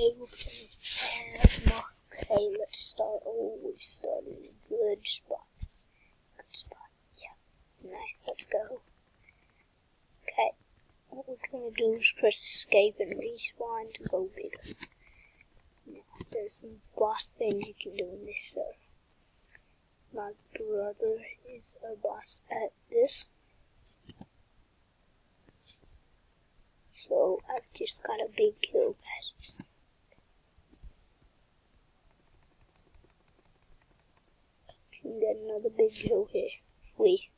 Okay, let's start. Oh, we've started in a good spot. Yeah. Nice, let's go. Okay, what we're gonna do is press escape and respawn to go bigger. Now, there's some boss things you can do in this server. My brother is a boss at this. So, I've just got a big kill, guys. Can get another big kill here. We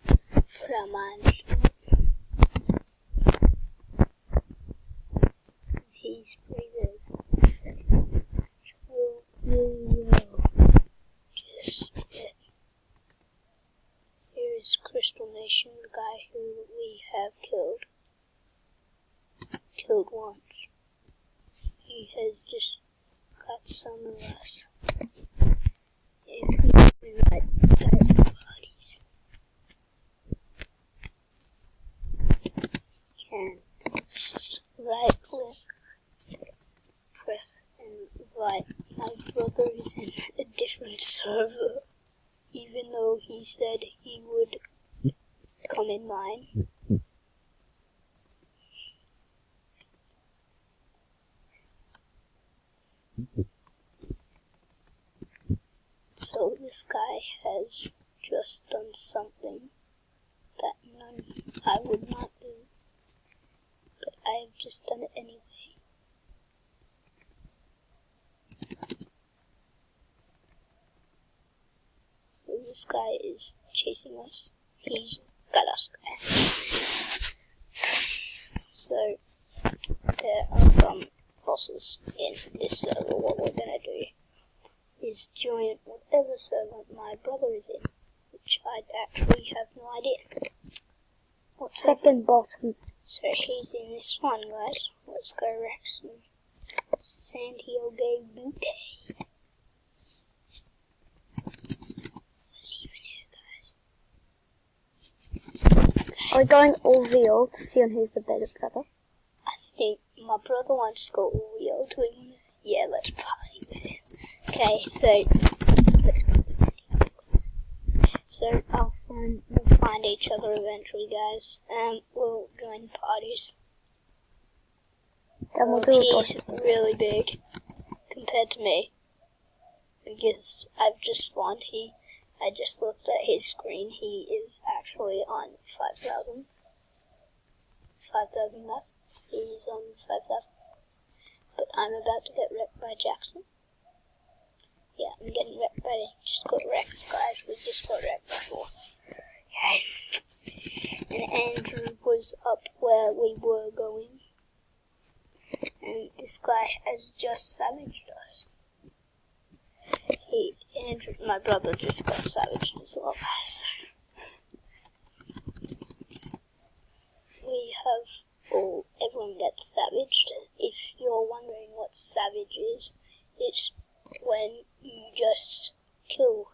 put our minds. He's pretty good. So we will just get. Here is Crystal Nation, the guy who we have killed. Killed once. He has just got some of us. If we right bodies, can right click, press and invite. My brother is in a different server, even though he said he would come in mine. So this guy has just done something that I would not do, but I have just done it anyway. So this guy is chasing us. He's got us, guys. So there are some bosses in this server. What we're gonna do is join whatever server my brother is in, which I actually have no idea. What's second bottom? So he's in this one, guys. Let's go Rex and Santiago Butte. What's even here, guys? Okay. Are we going all real to see on who's the better brother? I think my brother wants to go all real. Do we want to? Yeah, let's party with him. Okay, so let's party. So we'll find each other eventually, guys, and we'll join parties. Then we'll do he's really big compared to me, because I've just spawned. I just looked at his screen. He is actually on 5,000. 5,000 left. He's on 5,000. But I'm about to get wrecked by Jackson. Yeah, I'm getting wrecked by. Just got wrecked, guys. We just got wrecked before. Okay. And Andrew was up where we were going. And this guy has just savaged us. Andrew, my brother, just got savaged as well, guys. We have. Oh, everyone gets savaged. If you're wondering what savage is, it's when you just kill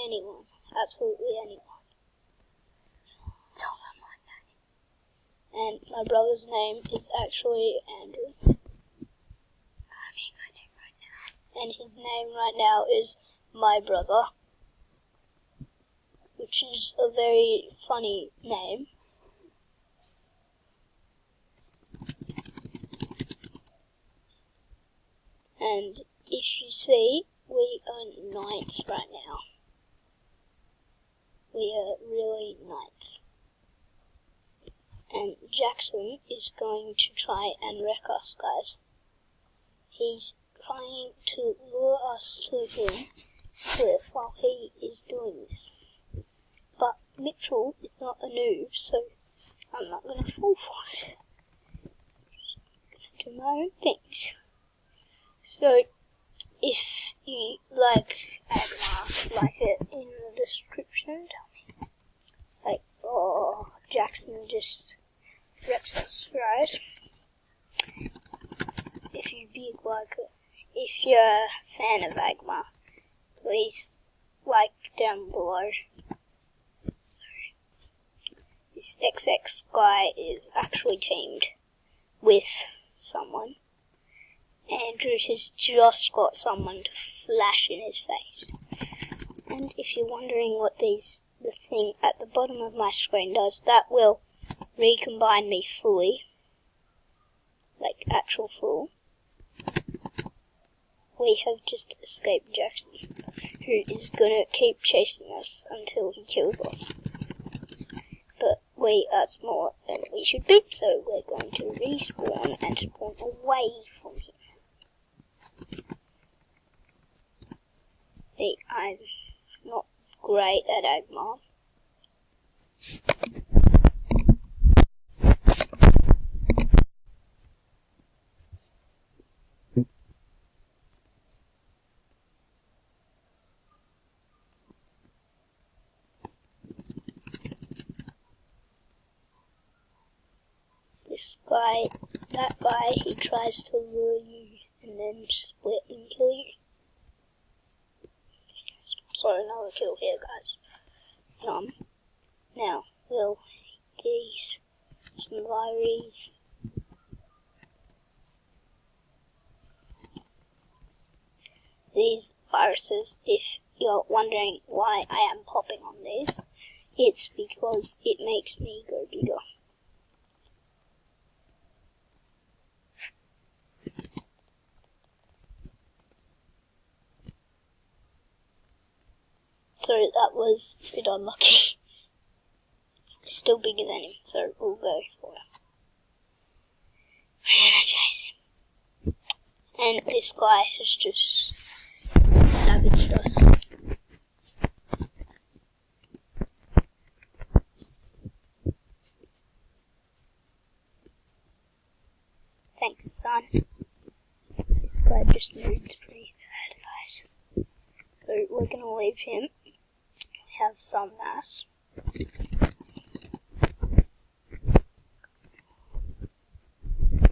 anyone, absolutely anyone. Tell them my name. And my brother's name is actually Andrew. I mean my name right now. And his name right now is My Brother, which is a very funny name. And if you see, we are 9th right now. We are really 9th. And Jackson is going to try and wreck us, guys. He's trying to lure us to him while he is doing this. But Mitchell is not a noob, so I'm not going to fall for it. I'm going to do my own things. So, if you like Agma, like it in the description, tell me. Like, oh, Jackson just wrecks us, guys. If you're a fan of Agma, please like down below. Sorry. This XX guy is actually teamed with someone. Andrew has just got someone to flash in his face. And if you're wondering what the thing at the bottom of my screen does, that will recombine me fully. Like actual full. We have just escaped Jackson, who is gonna keep chasing us until he kills us. But we are smaller than we should be, so we're going to respawn and spawn away from him. See, I'm not great at Agmar. That guy, he tries to lure you and then split and kill you. Sorry, another kill here, guys. Now, we'll these some virus. These viruses, if you're wondering why I am popping on these, it's because it makes me go bigger. So that was a bit unlucky. Still bigger than him, so we'll go for him. And this guy has just savaged us. Thanks, son. This guy just moved pretty bad, guys. So we're gonna leave him. Have some mass.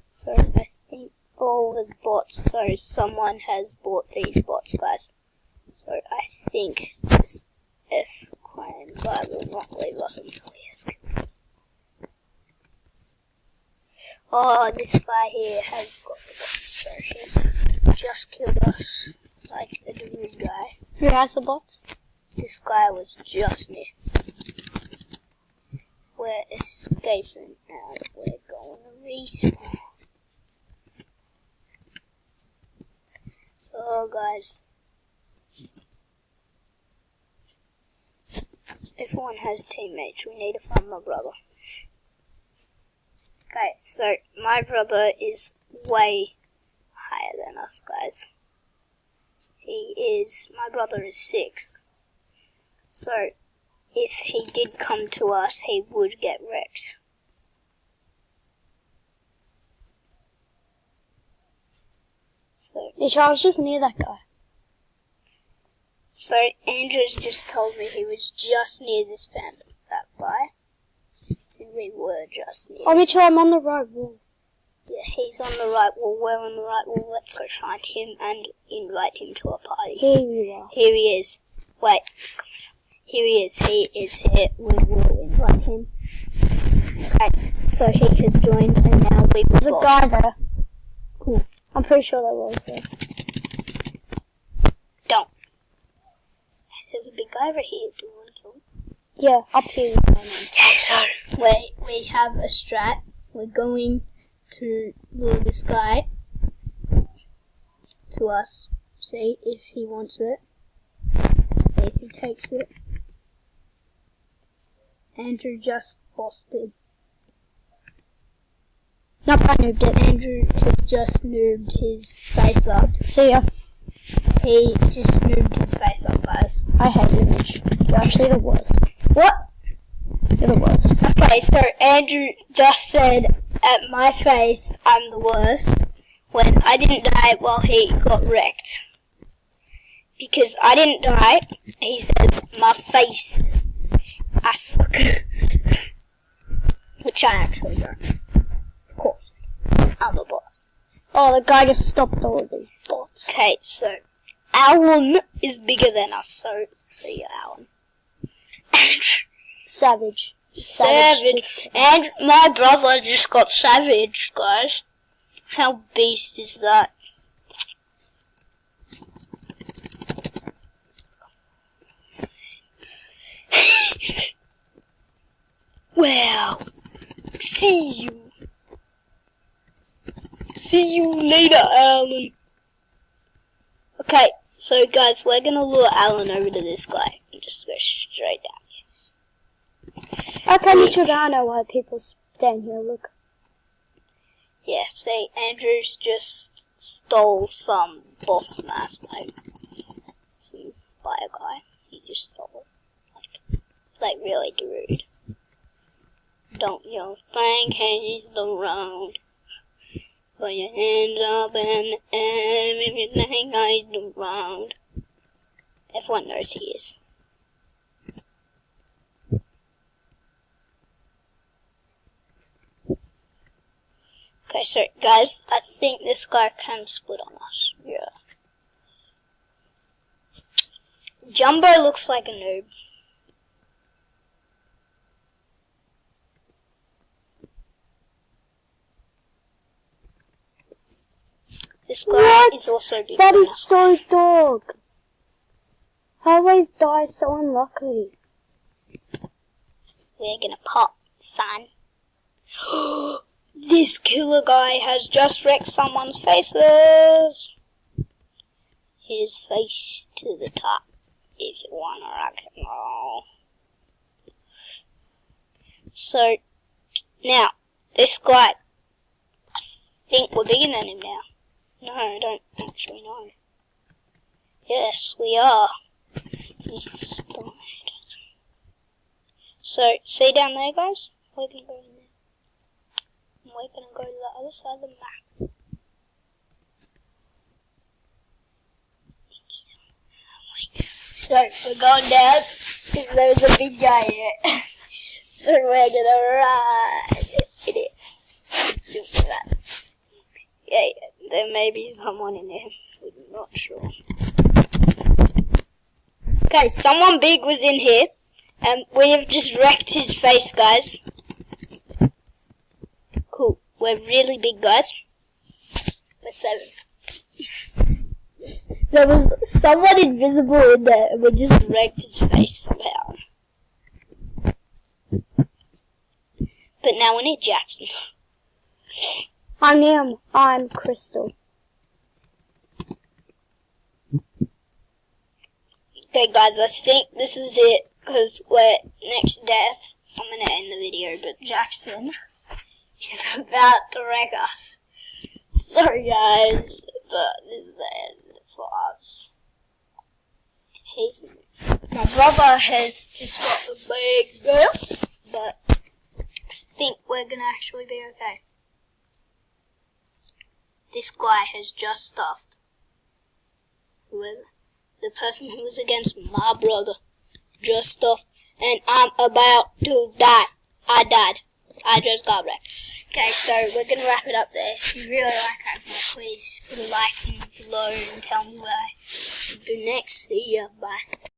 So I think all was bots, so someone has bought these bots, guys. So I think this F clan guy will not leave us until he has killed us. Oh, this guy here has got the bots, so he's just killed us like a dude guy. Who has the bots? This guy was just near. We're escaping now. We're going to respawn. Oh, guys. Everyone has teammates. We need to find my brother. Okay, so my brother is way higher than us, guys. My brother is 6th. So, if he did come to us, he would get wrecked. So, I was just near that guy. So, Andrew's just told me he was just near this that guy. And we were just near. Oh, Mitchell, I'm on the right wall. Yeah, he's on the right wall. We're on the right wall. Let's go find him and invite him to a party. Here you are. Here he is. Wait. Here he is. He is here. We will invite him. Okay, so he has joined and now we will. There's a guy there. Cool. I'm pretty sure there was there. Don't. There's a big guy over here. Do you want to kill him? Yeah, up here. Okay, so we have a strat. We're going to lure this guy to us. See if he wants it. See if he takes it. Andrew just posted. Nope, I noobed it. Andrew has just noobed his face up. See ya. He just noobed his face up, guys. I hate you, Mitch. You're actually the worst. What? You're the worst. Okay, so Andrew just said at my face I'm the worst when I didn't die while he got wrecked. Because I didn't die, he says my face. I suck. Which I actually don't. Of course. I'm the boss. Oh, the guy just stopped all of these bots. Okay, so Alan is bigger than us, so see you, Alan. Savage. Savage. And my brother just got savage, guys. How beast is that? Well, see you. See you later, Alan. Okay, so guys, we're gonna lure Alan over to this guy and just go straight down here. How come you should know why people stand here? Look. Yeah, see, Andrew's just stole some boss mask by a guy. He just stole it. Like really rude. Don't you think he's the road? Put your hands up in the air if you think he's the road. Everyone knows he is. Okay, so guys, I think this guy can split on us. Yeah. Jumbo looks like a noob. This guy is also big. That is so dog. I always die so unlucky. We're gonna pop, son. This killer guy has just wrecked someone's faces. His face to the top, if you wanna rock and roll. So, now, this guy, I think we're bigger than him now. No, I don't actually know. Yes, we are. He's died. So, see down there, guys? We're gonna go in there. And we're gonna go to the other side of the map. So, we're going down, because there's a big guy here. So we're gonna ride in it. Let's do that. Yeah, there may be someone in there. We're not sure. Okay, someone big was in here. And we have just wrecked his face, guys. Cool. We're really big, guys. We're 7. There was someone invisible in there, and we just wrecked his face somehow. But now we need Jackson. I'm Crystal. Okay, guys, I think this is it. Because we're next to death. I'm gonna end the video, but Jackson is about to wreck us. Sorry guys, but this is the end for us. My brother has just got the big girl, but I think we're gonna actually be okay. This guy has just stuffed whoever, the person who was against my brother. Just stuff, and I'm about to die. I died. I just got wrecked. Okay, so we're gonna wrap it up there. If you really like Hackmore, please put a like below and tell me what I should do next. See ya. Bye.